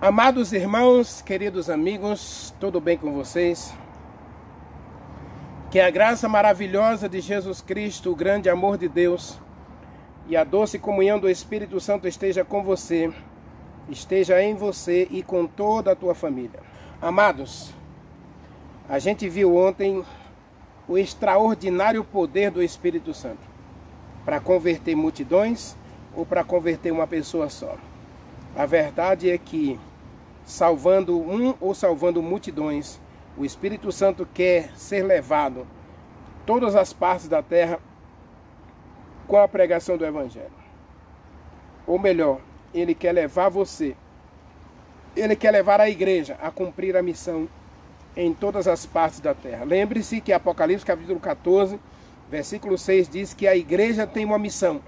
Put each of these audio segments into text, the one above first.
Amados irmãos, queridos amigos, tudo bem com vocês? Que a graça maravilhosa de Jesus Cristo, o grande amor de Deus e a doce comunhão do Espírito Santo esteja com você, esteja em você e com toda a tua família. Amados, a gente viu ontem o extraordinário poder do Espírito Santo para converter multidões ou para converter uma pessoa só. A verdade é que, salvando um ou salvando multidões, o Espírito Santo quer ser levado a todas as partes da terra com a pregação do Evangelho. Ou melhor, Ele quer levar você, Ele quer levar a igreja a cumprir a missão em todas as partes da terra. Lembre-se que Apocalipse capítulo 14, versículo 6 diz que a igreja tem uma missão: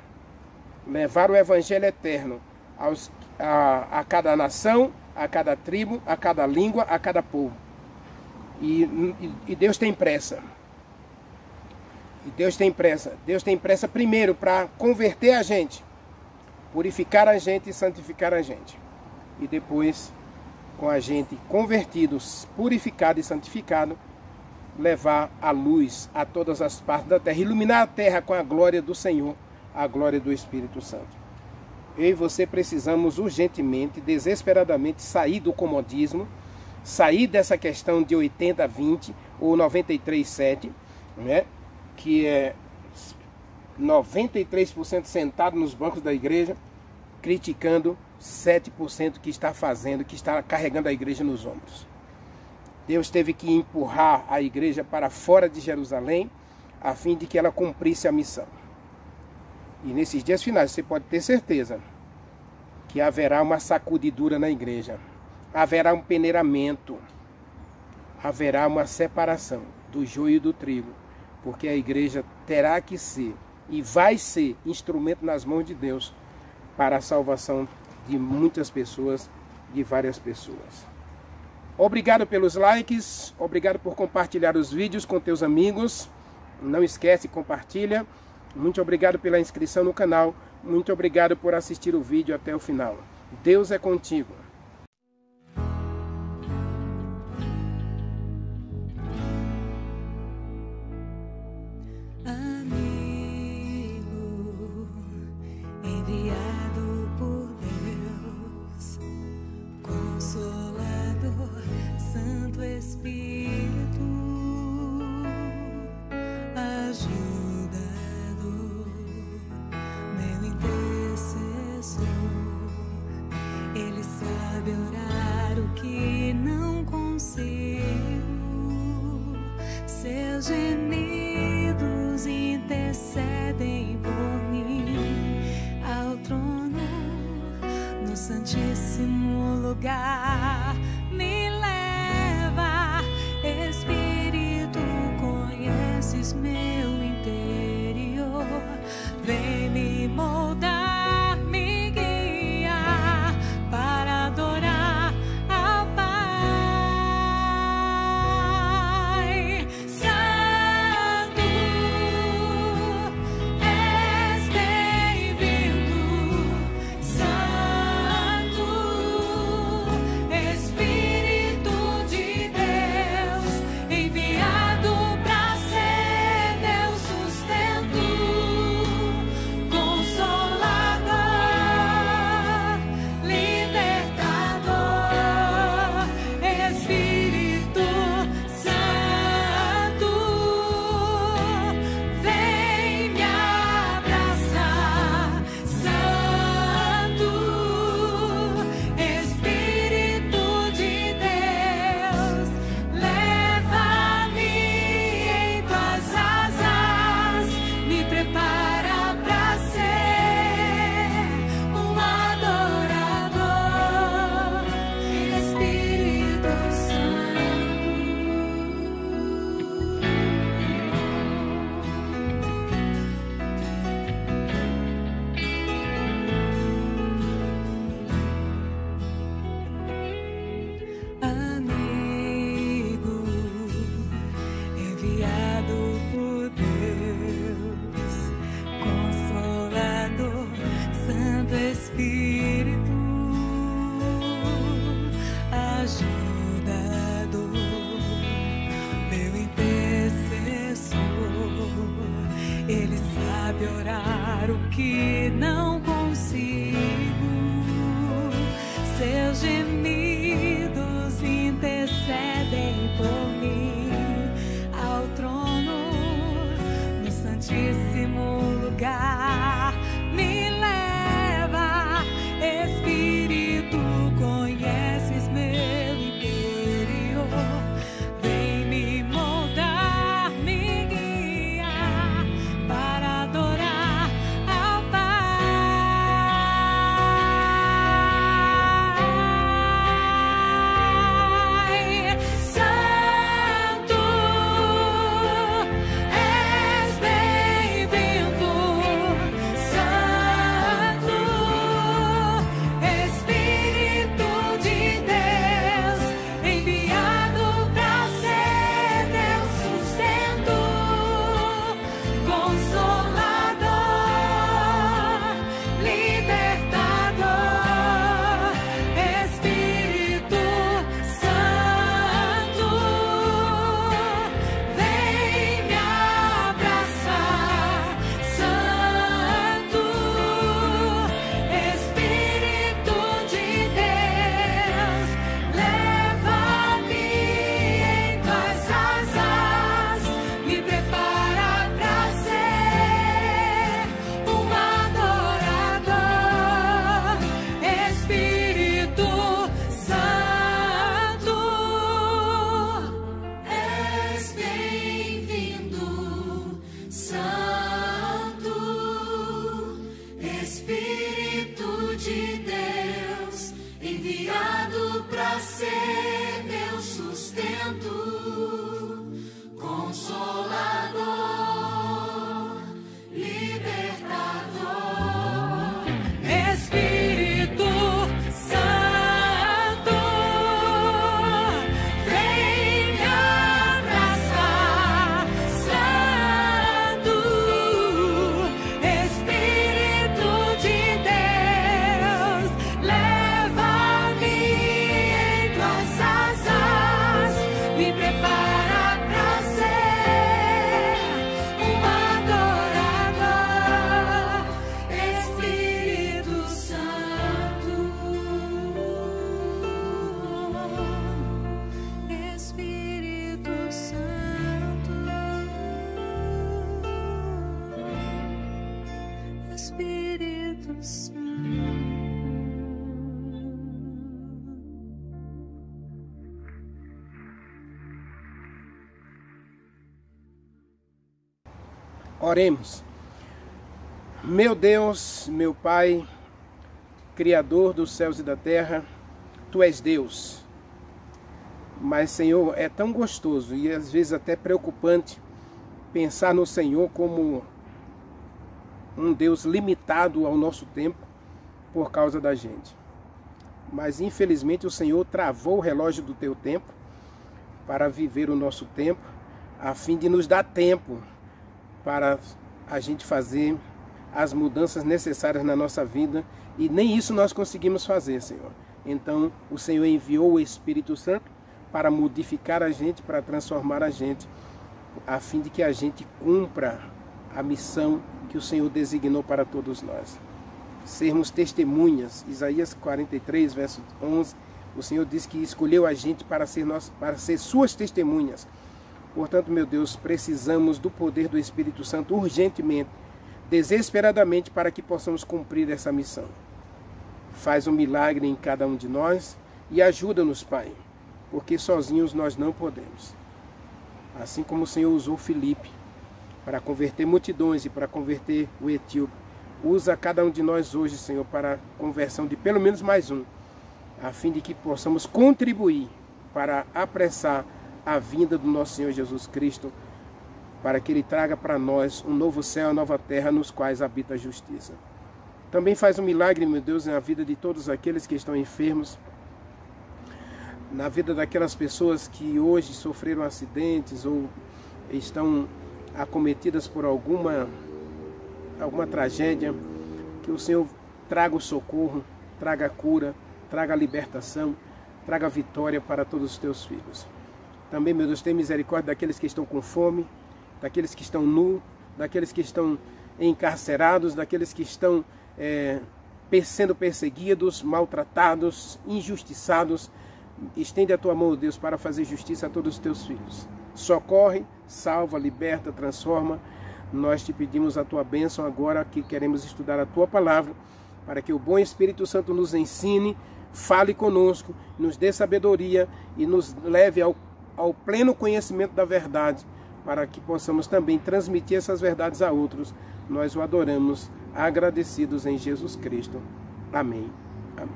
levar o Evangelho eterno a cada nação, a cada tribo, a cada língua, a cada povo. E Deus tem pressa. E Deus tem pressa. Deus tem pressa primeiro para converter a gente, purificar a gente e santificar a gente. E depois, com a gente convertidos, purificado e santificado, levar a luz a todas as partes da terra, iluminar a terra com a glória do Senhor, a glória do Espírito Santo. Eu e você precisamos urgentemente, desesperadamente sair do comodismo, sair dessa questão de 80-20 ou 93-7, né? Que é 93% sentado nos bancos da igreja, criticando 7% que está fazendo, que está carregando a igreja nos ombros. Deus teve que empurrar a igreja para fora de Jerusalém, a fim de que ela cumprisse a missão. E nesses dias finais você pode ter certeza que haverá uma sacudidura na igreja, haverá um peneiramento, haverá uma separação do joio e do trigo, porque a igreja terá que ser e vai ser instrumento nas mãos de Deus para a salvação de muitas pessoas, de várias pessoas. Obrigado pelos likes, obrigado por compartilhar os vídeos com teus amigos. Não esquece, compartilha. Muito obrigado pela inscrição no canal. Muito obrigado por assistir o vídeo até o final. Deus é contigo. Amigo enviado por Deus, Consolador, Santo Espírito, ajudador, meu intercessor. Ele sabe orar o que não consigo, seus gemidos intercedem por mim ao trono, no santíssimo lugar me leva. Espírito, conheces meu interior, vem me moldar, me guiar para adorar a Pai. Santo, és bem-vindo. Santo, Espírito de Deus, enviado para ser meu sustento, consolador. piorar o que não consigo. Seus gemidos intercedem por mim ao trono, no santíssimo lugar. Me leva, Espírito, conheces meu interior. Vem me moldar, me guiar para adorar ao Pai. Santo, és bem-vindo. Santo, Espírito de Deus, enviado para ser teu sustento, consolador, libertador. Espírito Santo, vem me abraçar. Santo, Espírito de Deus, leva-me em tuas asas, me prepara para ser um adorador. Espírito Santo, és bem-vindo. Santo, Espírito de Deus, enviado para ser meu sustento, consolador, libertador. Espírito Santo, vem me abraçar. Santo, Espírito de Deus, leva-me em tuas asas, me prepara para ser um adorador. Espírito Santo, Espírito Santo, Espírito Santo. Oremos. Meu Deus, meu Pai, Criador dos céus e da terra, Tu és Deus. Mas, Senhor, é tão gostoso e às vezes até preocupante pensar no Senhor como um Deus limitado ao nosso tempo por causa da gente. Mas, infelizmente, o Senhor travou o relógio do Teu tempo para viver o nosso tempo, a fim de nos dar tempo para a gente fazer as mudanças necessárias na nossa vida, e nem isso nós conseguimos fazer, Senhor. Então, o Senhor enviou o Espírito Santo para modificar a gente, para transformar a gente, a fim de que a gente cumpra a missão que o Senhor designou para todos nós. Sermos testemunhas. Isaías 43, verso 11, o Senhor diz que escolheu a gente para ser suas testemunhas. Portanto, meu Deus, precisamos do poder do Espírito Santo urgentemente, desesperadamente, para que possamos cumprir essa missão. Faz um milagre em cada um de nós e ajuda-nos, Pai, porque sozinhos nós não podemos. Assim como o Senhor usou Filipe para converter multidões e para converter o etíope, usa cada um de nós hoje, Senhor, para a conversão de pelo menos mais um, a fim de que possamos contribuir para apressar a vinda do nosso Senhor Jesus Cristo, para que Ele traga para nós um novo céu e uma nova terra nos quais habita a justiça. Também faz um milagre, meu Deus, na vida de todos aqueles que estão enfermos, na vida daquelas pessoas que hoje sofreram acidentes ou estão acometidas por alguma tragédia, que o Senhor traga o socorro, traga a cura, traga a libertação, traga a vitória para todos os teus filhos. Também, meu Deus, tem misericórdia daqueles que estão com fome, daqueles que estão nus, daqueles que estão encarcerados, daqueles que estão sendo perseguidos, maltratados, injustiçados. Estende a tua mão, Deus, para fazer justiça a todos os teus filhos. Socorre, salva, liberta, transforma. Nós te pedimos a tua bênção agora que queremos estudar a tua palavra, para que o bom Espírito Santo nos ensine, fale conosco, nos dê sabedoria e nos leve ao pleno conhecimento da verdade, para que possamos também transmitir essas verdades a outros. Nós o adoramos, agradecidos em Jesus Cristo. Amém. Amém.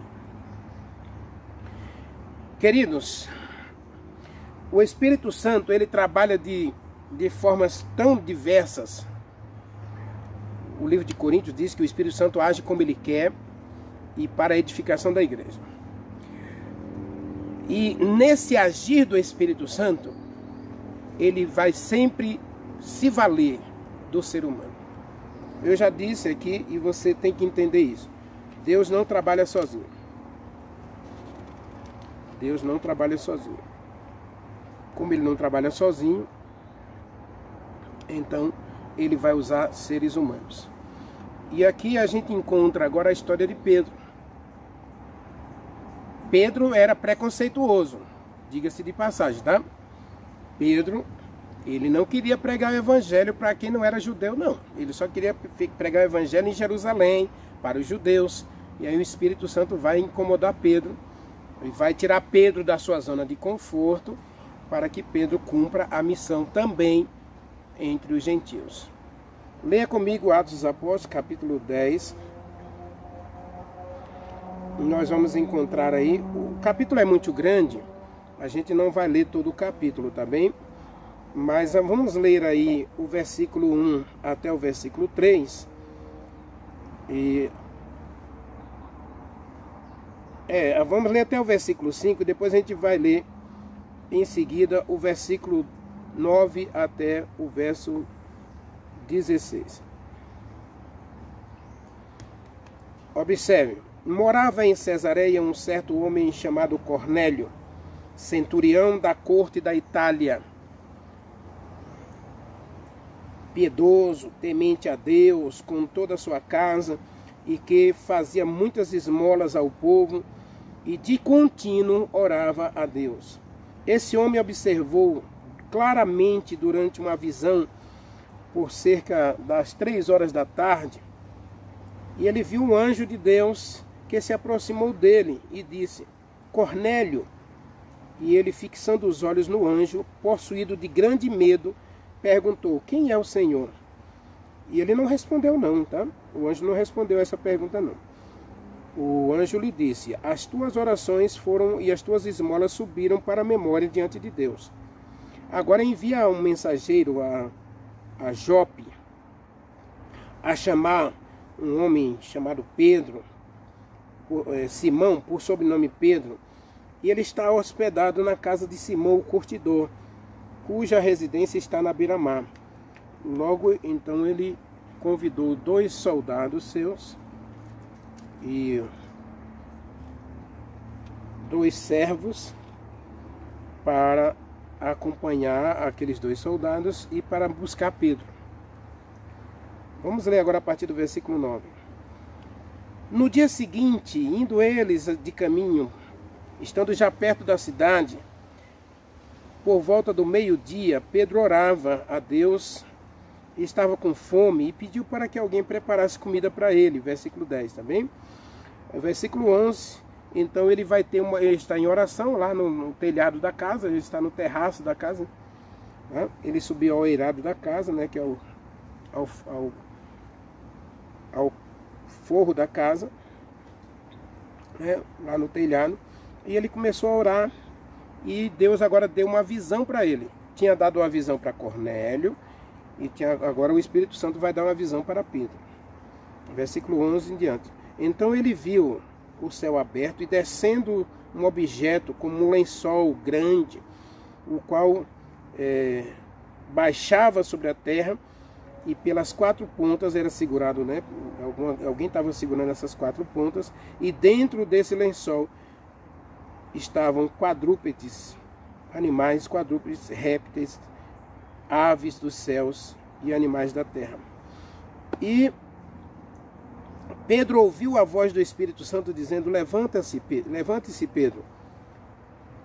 Queridos, o Espírito Santo, ele trabalha de formas tão diversas. O livro de Coríntios diz que o Espírito Santo age como ele quer e para a edificação da igreja. E nesse agir do Espírito Santo, ele vai sempre se valer do ser humano. Eu já disse aqui e você tem que entender isso. Deus não trabalha sozinho. Deus não trabalha sozinho. Como ele não trabalha sozinho, então ele vai usar seres humanos. E aqui a gente encontra agora a história de Pedro. Pedro era preconceituoso, diga-se de passagem, tá? Pedro, ele não queria pregar o evangelho para quem não era judeu, não. Ele só queria pregar o evangelho em Jerusalém, para os judeus. E aí o Espírito Santo vai incomodar Pedro, e vai tirar Pedro da sua zona de conforto, para que Pedro cumpra a missão também entre os gentios. Leia comigo Atos dos Apóstolos, capítulo 10. Nós vamos encontrar aí, o capítulo é muito grande, a gente não vai ler todo o capítulo, tá bem? Mas vamos ler aí o versículo 1 até o versículo 3. Vamos ler até o versículo 5, e depois a gente vai ler em seguida o versículo 9 até o verso 16. Observe, morava em Cesareia um certo homem chamado Cornélio, centurião da corte da Itália, piedoso, temente a Deus, com toda a sua casa, e que fazia muitas esmolas ao povo, e de contínuo orava a Deus. Esse homem observou claramente durante uma visão, por cerca das 3 horas da tarde, e ele viu um anjo de Deus que se aproximou dele e disse: Cornélio. E ele, fixando os olhos no anjo, possuído de grande medo, perguntou: quem é o Senhor? E ele não respondeu não, tá? O anjo não respondeu essa pergunta não. O anjo lhe disse: as tuas orações foram e as tuas esmolas subiram para a memória diante de Deus. Agora envia um mensageiro a Jope a chamar um homem chamado Pedro, Simão, por sobrenome Pedro, e ele está hospedado na casa de Simão, o curtidor, cuja residência está na beira-mar. Logo, então, ele convidou 2 soldados seus e 2 servos para acompanhar aqueles 2 soldados e para buscar Pedro. Vamos ler agora a partir do versículo 9. No dia seguinte, indo eles de caminho, estando já perto da cidade, por volta do meio-dia, Pedro orava a Deus, estava com fome e pediu para que alguém preparasse comida para ele. Versículo 10, tá bem? Versículo 11, então ele vai ter ele está em oração lá no telhado da casa, ele está no terraço da casa, né? Ele subiu ao eirado da casa, né, que é ao forro da casa, né, lá no telhado, e ele começou a orar, e Deus agora deu uma visão para ele. Tinha dado uma visão para Cornélio, e agora o Espírito Santo vai dar uma visão para Pedro. Versículo 11 em diante. Então ele viu o céu aberto e descendo um objeto como um lençol grande, o qual baixava sobre a terra, e pelas 4 pontas era segurado, né? Alguém estava segurando essas 4 pontas, e dentro desse lençol estavam quadrúpedes, animais quadrúpedes, répteis, aves dos céus e animais da terra. E Pedro ouviu a voz do Espírito Santo dizendo: levante-se, Pedro,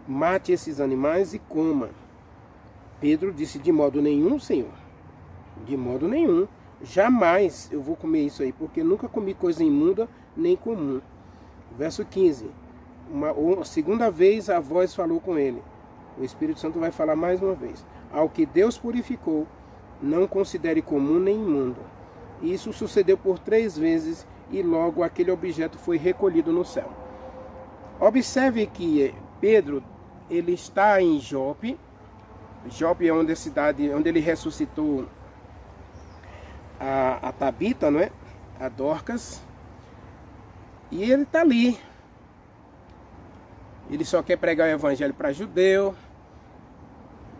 mate esses animais e coma. Pedro disse: de modo nenhum, Senhor, de modo nenhum, jamais eu vou comer isso aí, porque nunca comi coisa imunda nem comum. Verso 15, a segunda vez a voz falou com ele. O Espírito Santo vai falar mais uma vez: ao que Deus purificou, não considere comum nem imundo. Isso sucedeu por 3 vezes e logo aquele objeto foi recolhido no céu. Observe que Pedro, ele está em Jope. Jope é uma cidade onde ele ressuscitou a Tabita, não é? A Dorcas. E ele está ali. Ele só quer pregar o evangelho para judeu,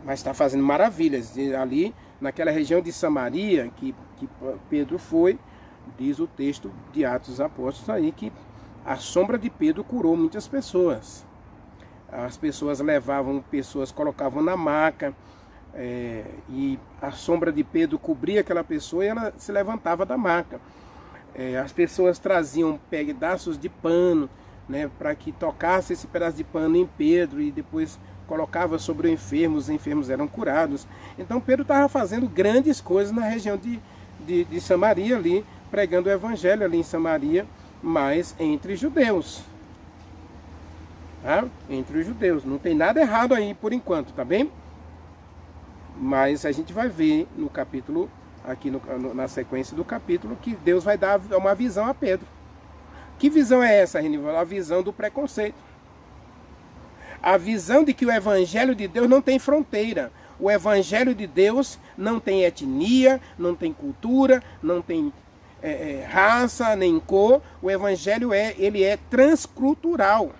mas está fazendo maravilhas. Ali, naquela região de Samaria, que Pedro foi, diz o texto de Atos dos Apóstolos aí, que a sombra de Pedro curou muitas pessoas. As pessoas levavam, colocavam na maca, e a sombra de Pedro cobria aquela pessoa e ela se levantava da maca. As pessoas traziam pedaços de pano, né, para que tocasse esse pedaço de pano em Pedro e depois colocava sobre os enfermos eram curados. Então Pedro estava fazendo grandes coisas na região de Samaria ali, pregando o evangelho ali em Samaria, mas entre judeus. Tá? Entre os judeus. Não tem nada errado aí por enquanto, tá bem? Mas a gente vai ver no capítulo, aqui na sequência do capítulo, que Deus vai dar uma visão a Pedro. Que visão é essa, Renival? A visão do preconceito. A visão de que o evangelho de Deus não tem fronteira. O evangelho de Deus não tem etnia, não tem cultura, não tem raça, nem cor. O evangelho ele é transcultural.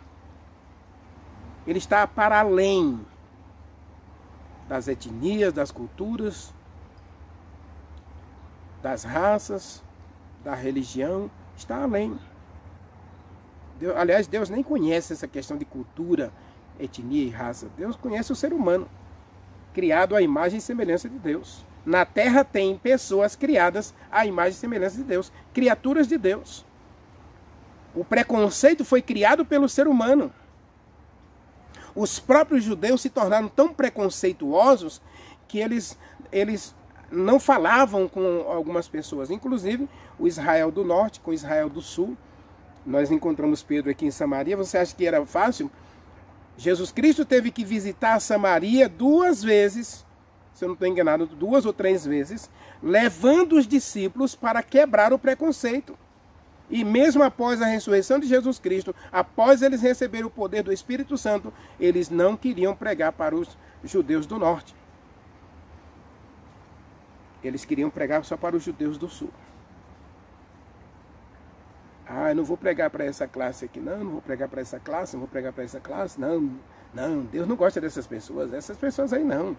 Ele está para além das etnias, das culturas, das raças, da religião. Está além. Aliás, Deus nem conhece essa questão de cultura, etnia e raça. Deus conhece o ser humano, criado à imagem e semelhança de Deus. Na terra tem pessoas criadas à imagem e semelhança de Deus, criaturas de Deus. O preconceito foi criado pelo ser humano. Os próprios judeus se tornaram tão preconceituosos que eles não falavam com algumas pessoas, inclusive o Israel do Norte com o Israel do Sul. Nós encontramos Pedro aqui em Samaria. Você acha que era fácil? Jesus Cristo teve que visitar Samaria 2 vezes, se eu não estou enganado, 2 ou 3 vezes, levando os discípulos para quebrar o preconceito. E mesmo após a ressurreição de Jesus Cristo, após eles receberem o poder do Espírito Santo, eles não queriam pregar para os judeus do norte. Eles queriam pregar só para os judeus do sul. Eu não vou pregar para essa classe aqui, não vou pregar para essa classe, não vou pregar para essa classe, não, Deus não gosta dessas pessoas aí não.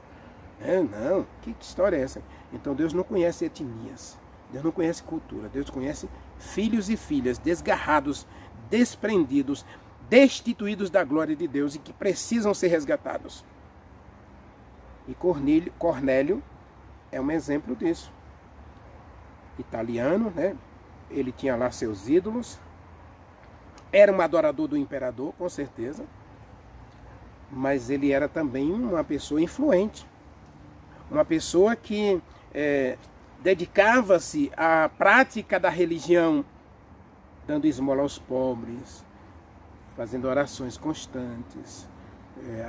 Não, que história é essa? Então Deus não conhece etnias, Deus não conhece cultura, Deus conhece filhos e filhas desgarrados, desprendidos, destituídos da glória de Deus e que precisam ser resgatados. E Cornélio é um exemplo disso. Italiano, né? Ele tinha lá seus ídolos, era um adorador do imperador, com certeza, mas ele era também uma pessoa influente, uma pessoa que dedicava-se à prática da religião, dando esmola aos pobres, fazendo orações constantes,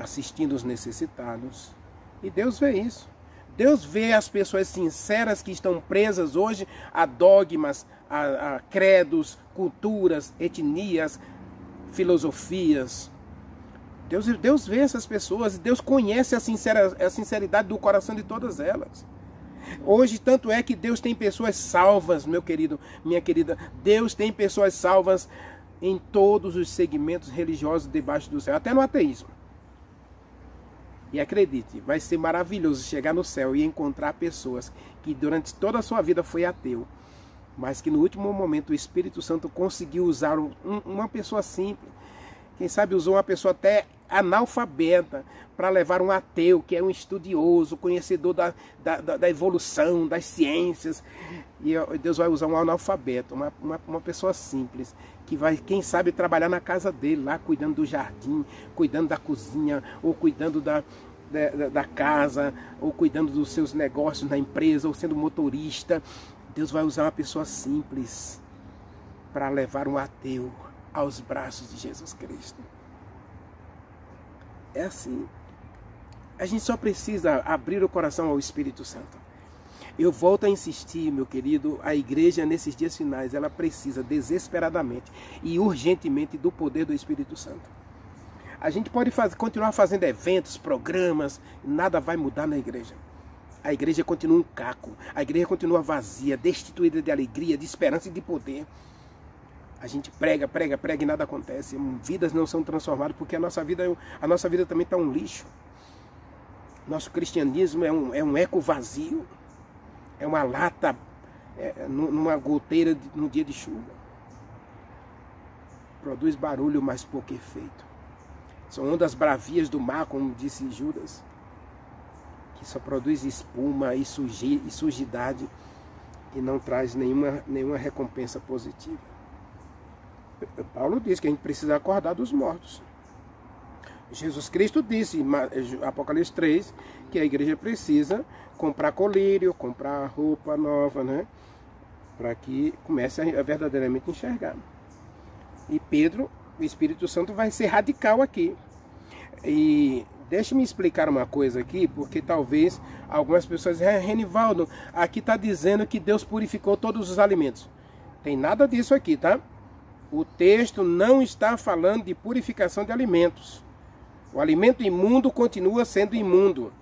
assistindo os necessitados. E Deus vê isso. Deus vê as pessoas sinceras que estão presas hoje a dogmas, a credos, culturas, etnias, filosofias. Deus vê essas pessoas, Deus conhece a sinceridade do coração de todas elas. Hoje, tanto é que Deus tem pessoas salvas, meu querido, minha querida. Deus tem pessoas salvas em todos os segmentos religiosos debaixo do céu, até no ateísmo. E acredite, vai ser maravilhoso chegar no céu e encontrar pessoas que durante toda a sua vida foi ateu, mas que no último momento o Espírito Santo conseguiu usar uma pessoa simples. Quem sabe usou uma pessoa até analfabeta para levar um ateu, que é um estudioso, conhecedor da evolução, das ciências. E Deus vai usar um analfabeto, uma pessoa simples, que vai, quem sabe, trabalhar na casa dele, lá cuidando do jardim, cuidando da cozinha, ou cuidando da casa, ou cuidando dos seus negócios na empresa, ou sendo motorista. Deus vai usar uma pessoa simples para levar um ateu aos braços de Jesus Cristo. É assim. A gente só precisa abrir o coração ao Espírito Santo. Eu volto a insistir, meu querido, a igreja nesses dias finais, ela precisa desesperadamente e urgentemente do poder do Espírito Santo. A gente pode continuar fazendo eventos, programas, nada vai mudar na igreja. A igreja continua um caco, a igreja continua vazia, destituída de alegria, de esperança e de poder. A gente prega e nada acontece. Vidas não são transformadas porque a nossa vida também está um lixo. Nosso cristianismo é um eco vazio. É uma lata numa goteira no dia de chuva. Produz barulho, mas pouco efeito. São ondas bravias do mar, como disse Judas, que só produz espuma e sujidade e não traz nenhuma recompensa positiva. Paulo diz que a gente precisa acordar dos mortos. Jesus Cristo disse, em Apocalipse 3, que a igreja precisa comprar colírio, comprar roupa nova, né? Para que comece a verdadeiramente enxergar. E Pedro, o Espírito Santo vai ser radical aqui. E deixe-me explicar uma coisa aqui, porque talvez algumas pessoas dizem, Renivaldo, aqui está dizendo que Deus purificou todos os alimentos. Tem nada disso aqui, tá? O texto não está falando de purificação de alimentos. O alimento imundo continua sendo imundo.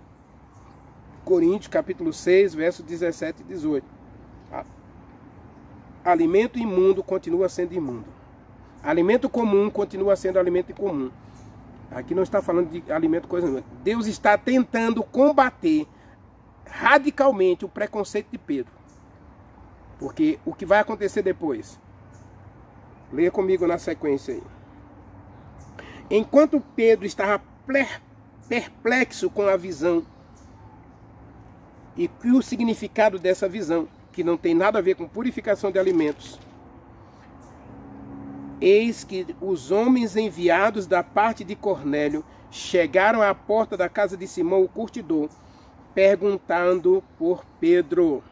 Coríntios capítulo 6, versos 17 e 18. Alimento imundo continua sendo imundo. Alimento comum continua sendo alimento comum. Aqui não está falando de alimento coisa nenhuma. Deus está tentando combater radicalmente o preconceito de Pedro. Porque o que vai acontecer depois? Leia comigo na sequência aí. Enquanto Pedro estava perplexo com a visão e o significado dessa visão, que não tem nada a ver com purificação de alimentos, eis que os homens enviados da parte de Cornélio chegaram à porta da casa de Simão, o curtidor, perguntando por Pedro.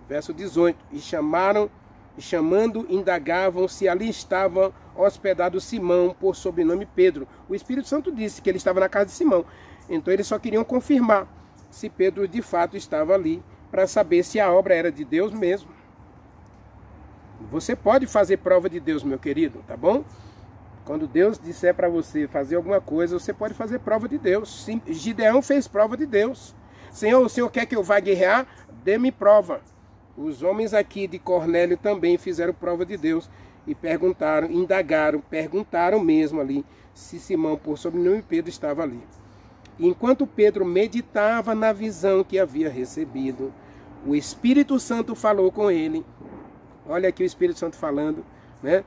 Verso 18. E chamando, indagavam se ali estava hospedado Simão, por sobrenome Pedro. O Espírito Santo disse que ele estava na casa de Simão. Então eles só queriam confirmar se Pedro de fato estava ali, para saber se a obra era de Deus mesmo. Você pode fazer prova de Deus, meu querido, tá bom? Quando Deus disser para você fazer alguma coisa, você pode fazer prova de Deus. Sim, Gideão fez prova de Deus. Senhor, o Senhor quer que eu vá guerrear? Dê-me prova. Os homens aqui de Cornélio também fizeram prova de Deus e perguntaram, indagaram, perguntaram mesmo ali se Simão, por sobrenome Pedro, estava ali. Enquanto Pedro meditava na visão que havia recebido, o Espírito Santo falou com ele. Olha aqui o Espírito Santo falando, né?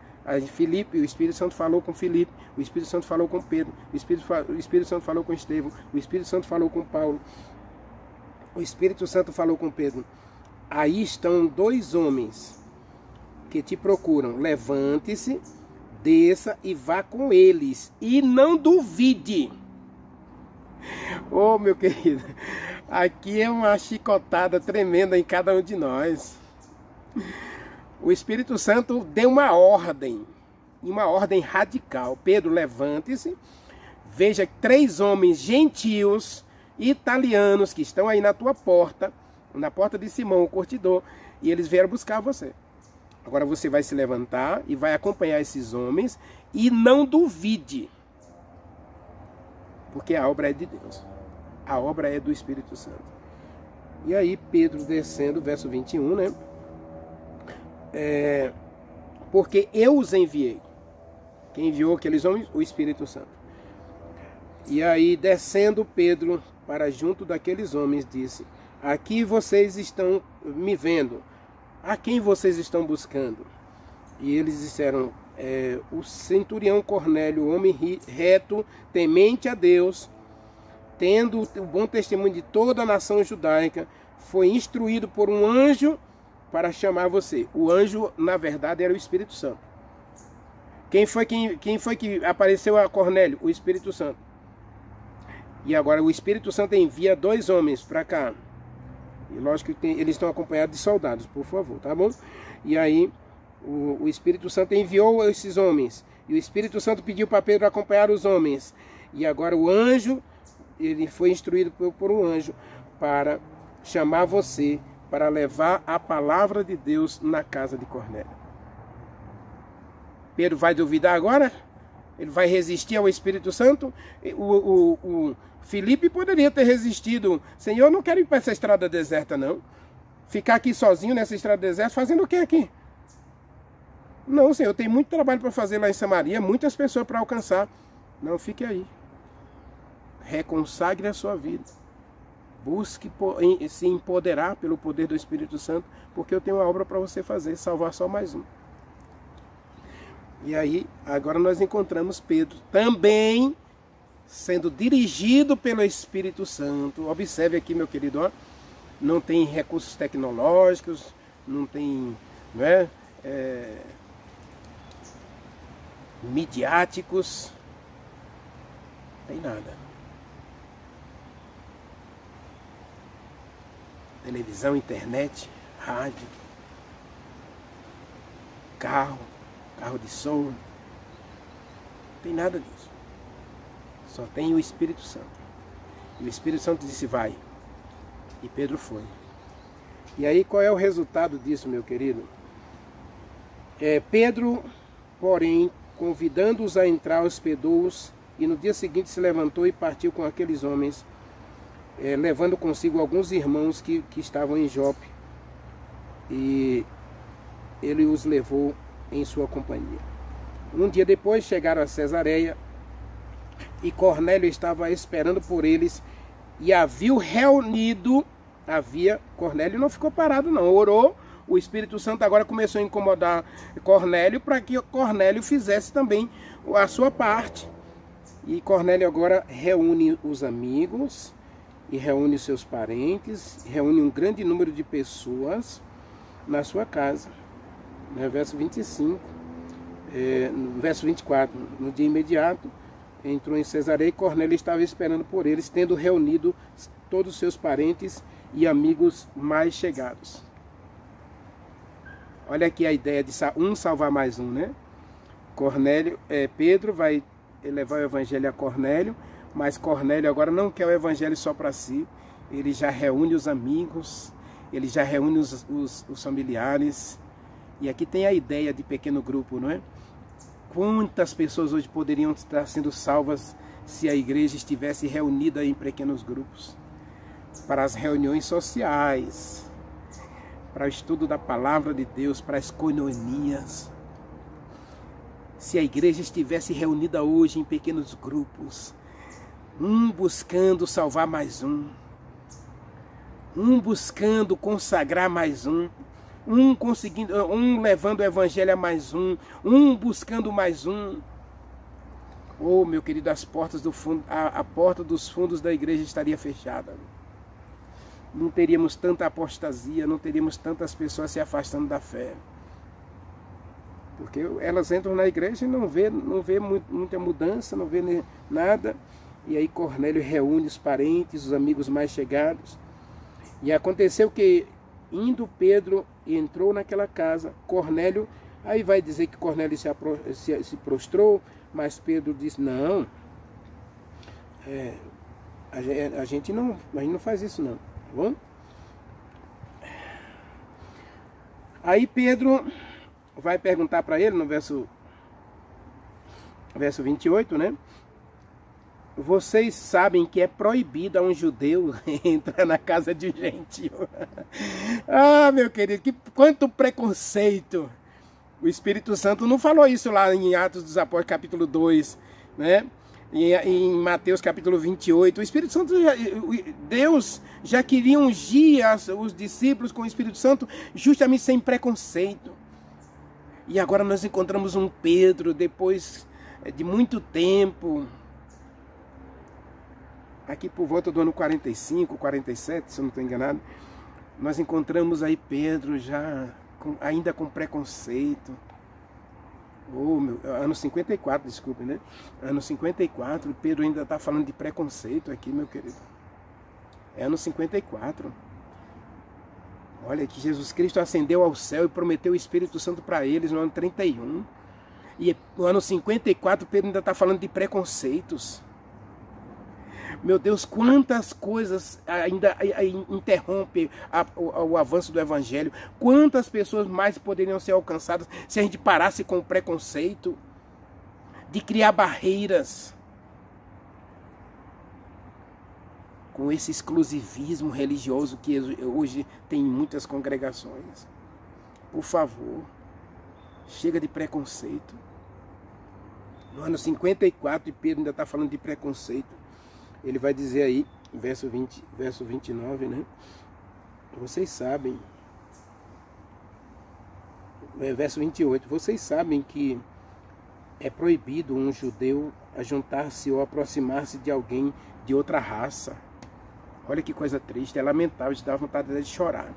Filipe, o Espírito Santo falou com Filipe, o Espírito Santo falou com Pedro, o Espírito Santo falou com Estevão, o Espírito Santo falou com Paulo, o Espírito Santo falou com Pedro. Aí estão dois homens que te procuram. Levante-se, desça e vá com eles. E não duvide. Oh, meu querido, aqui é uma chicotada tremenda em cada um de nós. O Espírito Santo deu uma ordem radical. Pedro, levante-se, veja 3 homens gentios, italianos, que estão aí na tua porta, na porta de Simão, o curtidor, e eles vieram buscar você. Agora você vai se levantar e vai acompanhar esses homens e não duvide, porque a obra é de Deus, a obra é do Espírito Santo. E aí Pedro descendo, verso 21, né? Porque eu os enviei. Quem enviou aqueles homens? O Espírito Santo. E aí descendo Pedro para junto daqueles homens, disse: aqui vocês estão me vendo. A quem vocês estão buscando? E eles disseram: o centurião Cornélio, homem reto, temente a Deus, tendo o bom testemunho de toda a nação judaica, foi instruído por um anjo para chamar você. O anjo, na verdade, era o Espírito Santo. Quem foi que apareceu a Cornélio? O Espírito Santo. E agora o Espírito Santo envia 2 homens para cá. E lógico que eles estão acompanhados de soldados, por favor, tá bom? E aí o Espírito Santo enviou esses homens. E o Espírito Santo pediu para Pedro acompanhar os homens. E agora o anjo, ele foi instruído por um anjo para chamar você, para levar a palavra de Deus na casa de Cornélio. Pedro vai duvidar agora? Ele vai resistir ao Espírito Santo? O Filipe poderia ter resistido. Senhor, eu não quero ir para essa estrada deserta, não. Ficar aqui sozinho nessa estrada deserta, fazendo o que aqui? Não, Senhor, tem muito trabalho para fazer lá em Samaria, muitas pessoas para alcançar. Não, fique aí. Reconsagre a sua vida. Busque se empoderar pelo poder do Espírito Santo, porque eu tenho uma obra para você fazer, salvar só mais um. E aí, agora nós encontramos Pedro também sendo dirigido pelo Espírito Santo. Observe aqui, meu querido, ó, não tem recursos tecnológicos, não tem, não é, midiáticos, não tem nada. Televisão, internet, rádio, carro de som, não tem nada disso. Só tem o Espírito Santo. E o Espírito Santo disse, vai. E Pedro foi. E aí qual é o resultado disso, meu querido? Pedro, porém, convidando-os a entrar, hospedou-os, e no dia seguinte se levantou e partiu com aqueles homens, levando consigo alguns irmãos que estavam em Jope, e ele os levou em sua companhia. Um dia depois chegaram a Cesareia, e Cornélio estava esperando por eles, e Cornélio não ficou parado não, orou. O Espírito Santo agora começou a incomodar Cornélio, para que Cornélio fizesse também a sua parte. E Cornélio agora reúne os amigos, e reúne os seus parentes, reúne um grande número de pessoas na sua casa. Verso 25, verso 24, no dia imediato, entrou em Cesareia e Cornélio estava esperando por eles, tendo reunido todos os seus parentes e amigos mais chegados. Olha aqui a ideia de um salvar mais um, né? Pedro vai levar o evangelho a Cornélio, mas Cornélio agora não quer o evangelho só para si, ele já reúne os amigos, ele já reúne os familiares. E aqui tem a ideia de pequeno grupo, não é? Quantas pessoas hoje poderiam estar sendo salvas se a igreja estivesse reunida em pequenos grupos? Para as reuniões sociais, para o estudo da palavra de Deus, para as coinonias. Se a igreja estivesse reunida hoje em pequenos grupos, um buscando salvar mais um buscando consagrar mais um levando o evangelho a mais um buscando mais um. Oh, meu querido, as portas do fundo, a porta dos fundos da igreja estaria fechada. Não teríamos tanta apostasia, não teríamos tantas pessoas se afastando da fé. Porque elas entram na igreja e não vê muita mudança, não vê nada. E aí Cornélio reúne os parentes, os amigos mais chegados. E aconteceu que, indo Pedro, entrou naquela casa, Cornélio, aí vai dizer que Cornélio se prostrou, mas Pedro disse, não, a gente não faz isso não, tá bom? Aí Pedro vai perguntar para ele, no verso 28, né? Vocês sabem que é proibido a um judeu entrar na casa de um gentil. Ah, meu querido, quanto preconceito. O Espírito Santo não falou isso lá em Atos dos Apóstolos, capítulo 2, né? Em Mateus, capítulo 28. O Espírito Santo, Deus já queria ungir os discípulos com o Espírito Santo justamente sem preconceito. E agora nós encontramos um Pedro, depois de muito tempo, aqui por volta do ano 45, 47, se eu não estou enganado, nós encontramos aí Pedro já ainda com preconceito. Ano 54, desculpe, né? Ano 54, Pedro ainda está falando de preconceito aqui, meu querido. É ano 54. Olha que Jesus Cristo ascendeu ao céu e prometeu o Espírito Santo para eles no ano 31. E no ano 54, Pedro ainda está falando de preconceitos. Meu Deus, quantas coisas ainda interrompem o avanço do Evangelho. Quantas pessoas mais poderiam ser alcançadas se a gente parasse com o preconceito de criar barreiras, com esse exclusivismo religioso que hoje tem em muitas congregações. Por favor, chega de preconceito. No ano 54, e Pedro ainda está falando de preconceito. Ele vai dizer aí, verso 29, né? Vocês sabem, verso 28, vocês sabem que é proibido um judeu juntar-se ou aproximar-se de alguém de outra raça. Olha que coisa triste, é lamentável, dá vontade de chorar.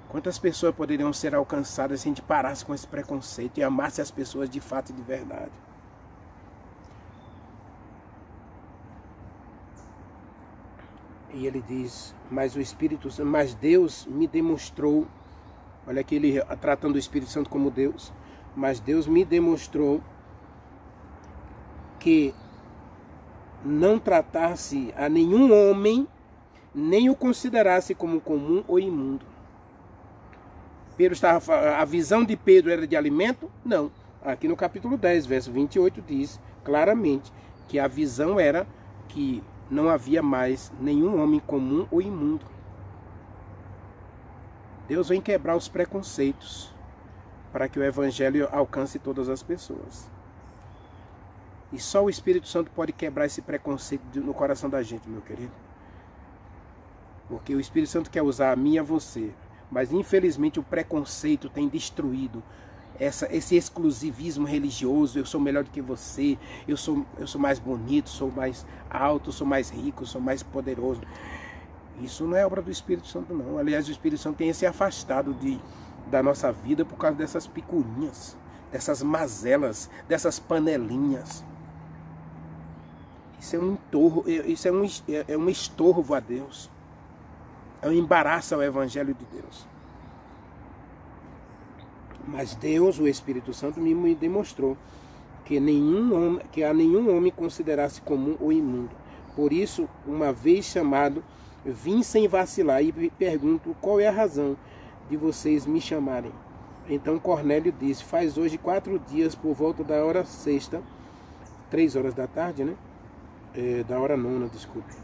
Quantas pessoas poderiam ser alcançadas se a gente parasse com esse preconceito e amasse as pessoas de fato e de verdade? E ele diz, mas Deus me demonstrou, olha aqui ele tratando o Espírito Santo como Deus, mas Deus me demonstrou que não tratasse a nenhum homem, nem o considerasse como comum ou imundo. A visão de Pedro era de alimento? Não. Aqui no capítulo 10, verso 28 diz claramente que a visão era que não havia mais nenhum homem comum ou imundo. Deus vem quebrar os preconceitos para que o Evangelho alcance todas as pessoas. E só o Espírito Santo pode quebrar esse preconceito no coração da gente, meu querido. Porque o Espírito Santo quer usar a mim e a você. Mas infelizmente o preconceito tem destruído esse exclusivismo religioso. Eu sou melhor do que você, eu sou mais bonito, sou mais alto, sou mais rico, sou mais poderoso. Isso não é obra do Espírito Santo, não. Aliás, o Espírito Santo tem se afastado da nossa vida por causa dessas picuinhas, dessas mazelas, dessas panelinhas. Isso é um estorvo, é um estorvo a Deus. É um embaraço ao Evangelho de Deus. Mas Deus, o Espírito Santo, me demonstrou que a nenhum homem considerasse comum ou imundo. Por isso, uma vez chamado, vim sem vacilar e pergunto qual é a razão de vocês me chamarem. Então Cornélio disse, faz hoje 4 dias por volta da hora sexta, 3 horas da tarde, né? Da hora nona, desculpe.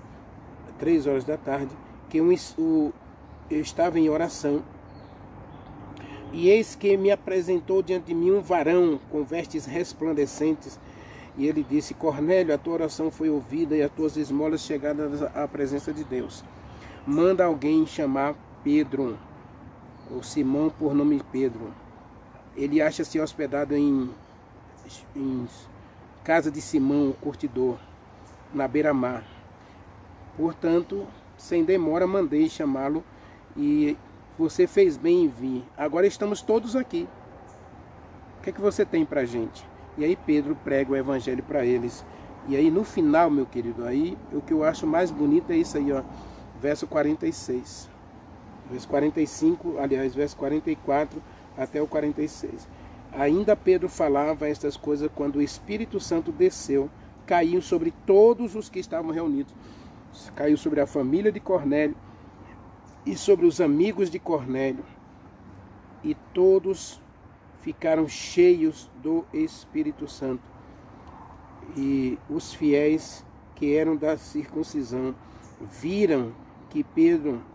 3 horas da tarde, que eu estava em oração. E eis que me apresentou diante de mim um varão com vestes resplandecentes. E ele disse, Cornélio, a tua oração foi ouvida e as tuas esmolas chegaram à presença de Deus. Manda alguém chamar Pedro, ou Simão por nome Pedro. Ele acha-se hospedado em casa de Simão, o curtidor, na beira-mar. Portanto, sem demora, mandei chamá-lo e você fez bem em vir. Agora estamos todos aqui. O que é que você tem para a gente? E aí Pedro prega o Evangelho para eles. E aí no final, meu querido, aí o que eu acho mais bonito é isso aí, ó, verso 46. Verso 45, aliás, verso 44 até o 46. Ainda Pedro falava estas coisas quando o Espírito Santo desceu, caiu sobre todos os que estavam reunidos. Caiu sobre a família de Cornélio e sobre os amigos de Cornélio. E todos ficaram cheios do Espírito Santo. E os fiéis que eram da circuncisão viram que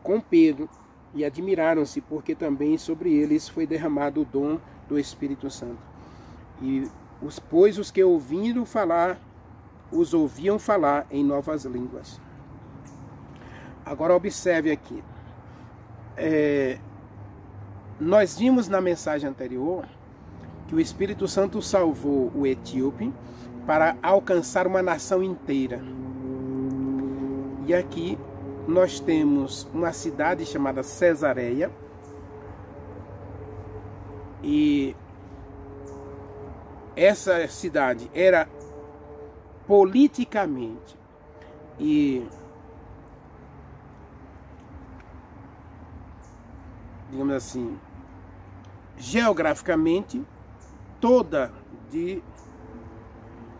com Pedro e admiraram-se, porque também sobre eles foi derramado o dom do Espírito Santo. E pois os que ouviram falar, os ouviam falar em novas línguas. Agora observe aqui. nós vimos na mensagem anterior que o Espírito Santo salvou o etíope para alcançar uma nação inteira. E aqui nós temos uma cidade chamada Cesareia, e essa cidade era politicamente e, digamos assim, geograficamente toda de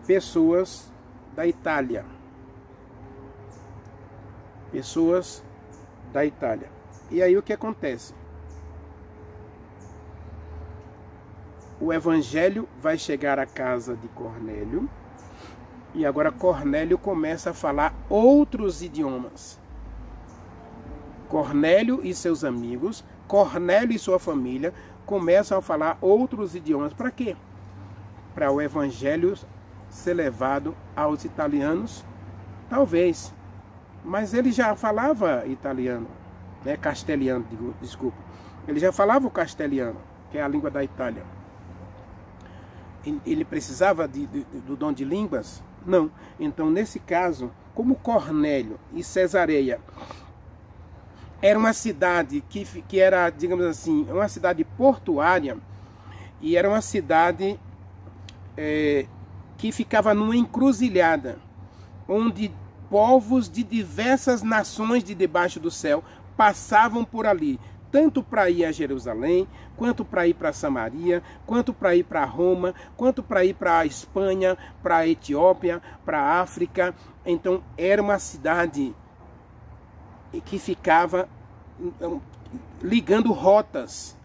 pessoas da Itália. Pessoas da Itália. E aí o que acontece? O evangelho vai chegar à casa de Cornélio, e agora Cornélio começa a falar outros idiomas. Cornélio e seus amigos, Cornélio e sua família começam a falar outros idiomas. Para quê? Para o evangelho ser levado aos italianos? Talvez. Mas ele já falava italiano, né? Castelhano, desculpa. Ele já falava o castelhano, que é a língua da Itália. Ele precisava do dom de línguas? Não. Então, nesse caso, como Cornélio e Cesareia era uma cidade que era, digamos assim, uma cidade portuária, e era uma cidade que ficava numa encruzilhada, onde povos de diversas nações de debaixo do céu passavam por ali, tanto para ir a Jerusalém, quanto para ir para Samaria, quanto para ir para Roma, quanto para ir para a Espanha, para a Etiópia, para a África. Então era uma cidade que ficava ligando rotas,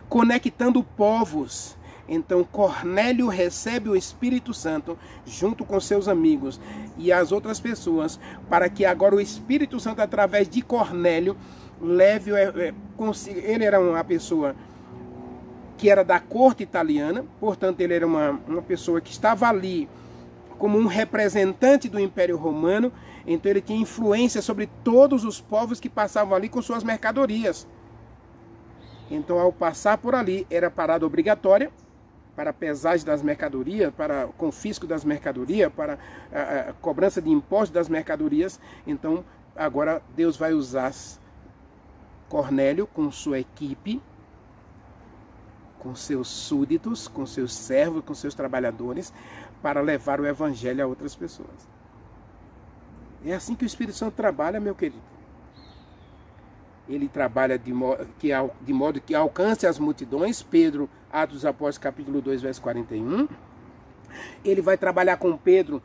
conectando povos. Então Cornélio recebe o Espírito Santo junto com seus amigos e as outras pessoas, para que agora o Espírito Santo, através de Cornélio, leve, ele era uma pessoa que era da corte italiana, portanto ele era uma pessoa que estava ali como um representante do Império Romano, então ele tinha influência sobre todos os povos que passavam ali com suas mercadorias. Então, ao passar por ali, era parada obrigatória para a pesagem das mercadorias, para o confisco das mercadorias, para a cobrança de impostos das mercadorias. Então, agora Deus vai usar Cornélio com sua equipe, com seus súditos, com seus servos, com seus trabalhadores, para levar o evangelho a outras pessoas. É assim que o Espírito Santo trabalha, meu querido. Ele trabalha de modo que alcance as multidões. Pedro, Atos dos Apóstolos, capítulo 2, verso 41. Ele vai trabalhar com Pedro,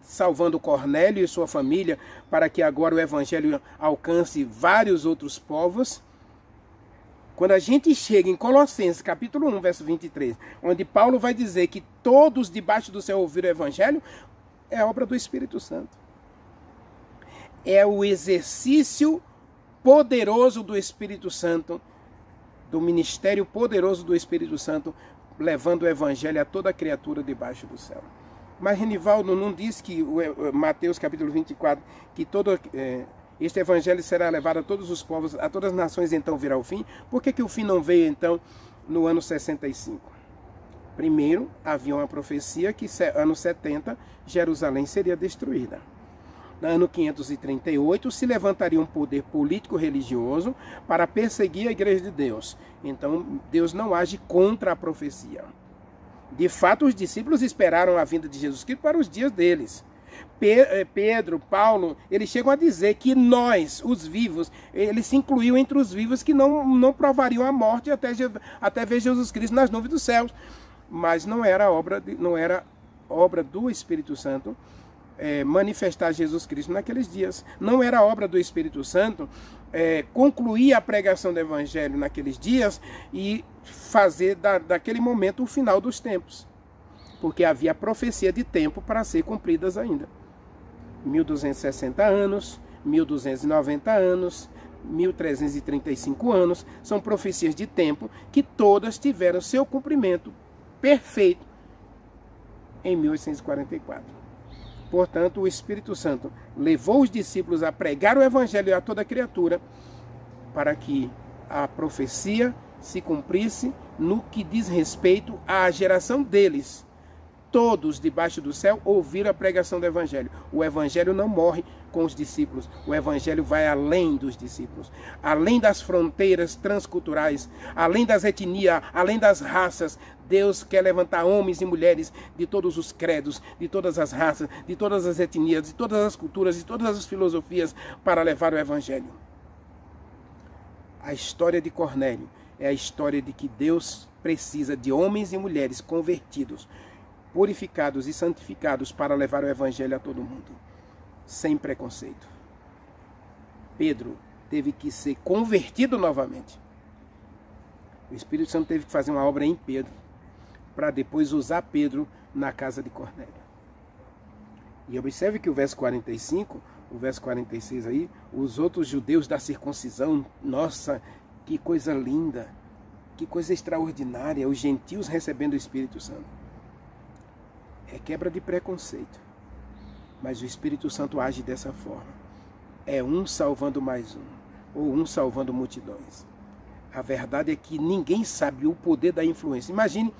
salvando Cornélio e sua família, para que agora o evangelho alcance vários outros povos. Quando a gente chega em Colossenses, capítulo 1, verso 23, onde Paulo vai dizer que todos debaixo do céu ouviram o evangelho, é obra do Espírito Santo. É o exercício poderoso do Espírito Santo, do ministério poderoso do Espírito Santo, levando o evangelho a toda criatura debaixo do céu. Mas Renivaldo não diz que, Mateus capítulo 24, que este evangelho será levado a todos os povos, a todas as nações, então virá o fim? Por que o fim não veio então no ano 65? Primeiro, havia uma profecia que ano 70 Jerusalém seria destruída. No ano 538 se levantaria um poder político-religioso para perseguir a igreja de Deus. Então Deus não age contra a profecia. De fato, os discípulos esperaram a vinda de Jesus Cristo para os dias deles. Pedro, Paulo, eles chegam a dizer que nós, os vivos, eles se incluíam entre os vivos que não provariam a morte até ver Jesus Cristo nas nuvens dos céus. Mas não era obra do Espírito Santo manifestar Jesus Cristo naqueles dias. Não era obra do Espírito Santo concluir a pregação do Evangelho naqueles dias e fazer daquele momento o final dos tempos. Porque havia profecia de tempo para ser cumpridas ainda. 1260 anos, 1290 anos, 1335 anos, são profecias de tempo que todas tiveram seu cumprimento perfeito em 1844. Portanto, o Espírito Santo levou os discípulos a pregar o Evangelho a toda criatura, para que a profecia se cumprisse no que diz respeito à geração deles. Todos debaixo do céu ouviram a pregação do Evangelho. O Evangelho não morre com os discípulos. O Evangelho vai além dos discípulos. Além das fronteiras transculturais, além das etnias, além das raças. Deus quer levantar homens e mulheres de todos os credos, de todas as raças, de todas as etnias, de todas as culturas, de todas as filosofias para levar o Evangelho. A história de Cornélio é a história de que Deus precisa de homens e mulheres convertidos, purificados e santificados para levar o Evangelho a todo mundo, sem preconceito. Pedro teve que ser convertido novamente. O Espírito Santo teve que fazer uma obra em Pedro, para depois usar Pedro na casa de Cornélio. E observe que o verso 45, o verso 46 aí, os outros judeus da circuncisão, nossa, que coisa linda, que coisa extraordinária, os gentios recebendo o Espírito Santo. É quebra de preconceito, mas o Espírito Santo age dessa forma. É um salvando mais um, ou um salvando multidões. A verdade é que ninguém sabe o poder da influência. Imagine,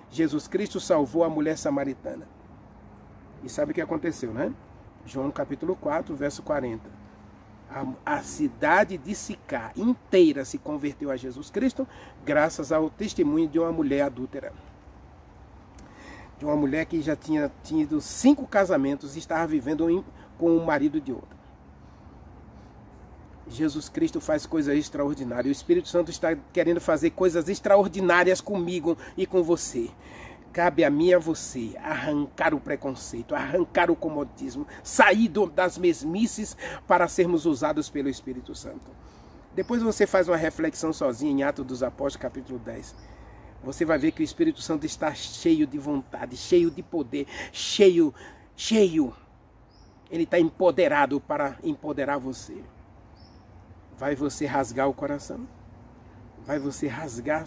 Jesus Cristo salvou a mulher samaritana. E sabe o que aconteceu, né? João capítulo 4, verso 40. A cidade de Sicá inteira se converteu a Jesus Cristo graças ao testemunho de uma mulher adúltera. De uma mulher que já tinha tido 5 casamentos e estava vivendo com o marido de outra. Jesus Cristo faz coisas extraordinárias. O Espírito Santo está querendo fazer coisas extraordinárias comigo e com você. Cabe a mim e a você arrancar o preconceito, arrancar o comodismo, sair das mesmices para sermos usados pelo Espírito Santo. Depois você faz uma reflexão sozinho em Atos dos Apóstolos, capítulo 10. Você vai ver que o Espírito Santo está cheio de vontade, cheio de poder, cheio. Ele está empoderado para empoderar você. Vai você rasgar o coração? Vai você rasgar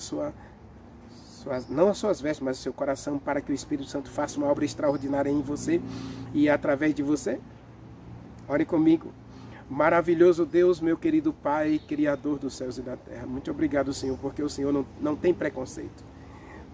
não as suas vestes, mas o seu coração, para que o Espírito Santo faça uma obra extraordinária em você e através de você? Ore comigo. Maravilhoso Deus, meu querido Pai, Criador dos céus e da terra. Muito obrigado, Senhor, porque o Senhor não tem preconceito.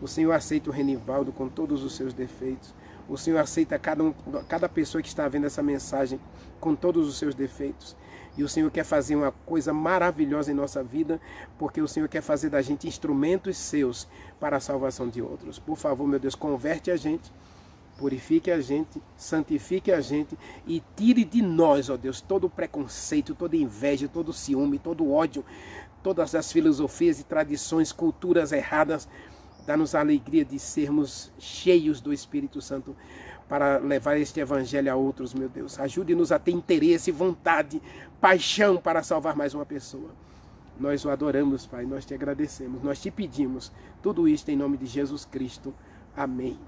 O Senhor aceita o Renivaldo com todos os seus defeitos. O Senhor aceita cada pessoa que está vendo essa mensagem com todos os seus defeitos. E o Senhor quer fazer uma coisa maravilhosa em nossa vida, porque o Senhor quer fazer da gente instrumentos seus para a salvação de outros. Por favor, meu Deus, converte a gente, purifique a gente, santifique a gente e tire de nós, ó Deus, todo o preconceito, toda inveja, todo o ciúme, todo o ódio, todas as filosofias e tradições, culturas erradas. Dá-nos a alegria de sermos cheios do Espírito Santo para levar este Evangelho a outros, meu Deus. Ajude-nos a ter interesse, vontade, paixão para salvar mais uma pessoa. Nós o adoramos, Pai, nós te agradecemos, nós te pedimos tudo isto em nome de Jesus Cristo. Amém.